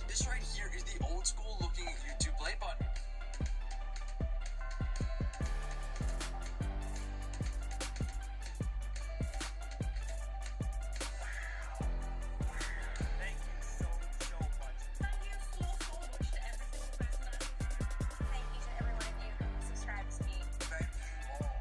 This right here is the old school looking YouTube play button. Thank you so much. Thank you so much to every single person out there. Thank each and every one of you who subscribes to me. Thank you all.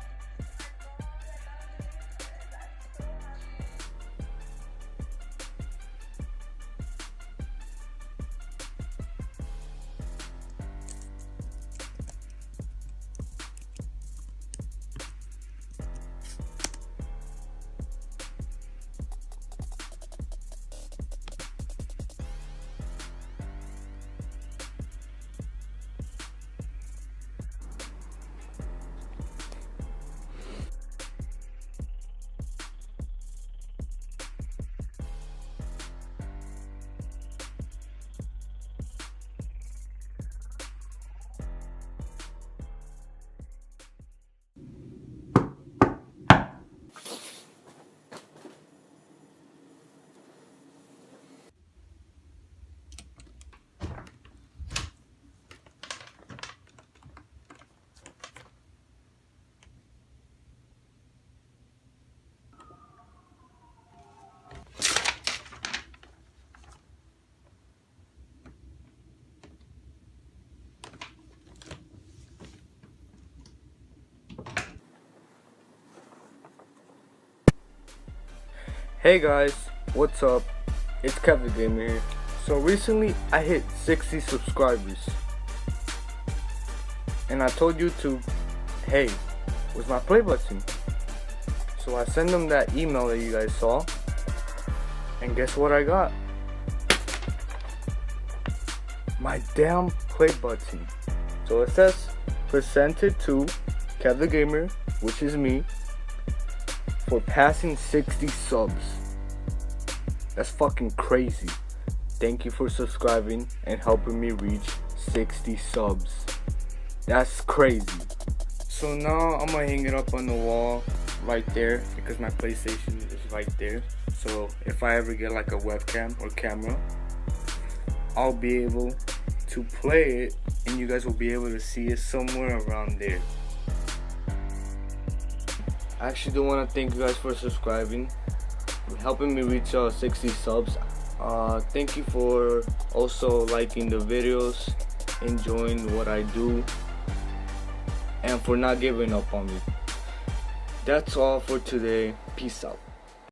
Hey guys, what's up? It's Kevin Gamer here. So recently I hit 60 subscribers. And I told YouTube, hey, where's my play button? So I sent them that email that you guys saw. And guess what I got? My damn play button. So it says presented to Kevin Gamer, which is me, for passing 60 subs. That's fucking crazy. Thank you for subscribing and helping me reach 60 subs. That's crazy. So now I'm gonna hang it up on the wall right there because my PlayStation is right there. So if I ever get like a webcam or camera, I'll be able to play it and you guys will be able to see it somewhere around there. I actually do want to thank you guys for subscribing, helping me reach 60 subs. Thank you for also liking the videos, enjoying what I do, and for not giving up on me. That's all for today. Peace out.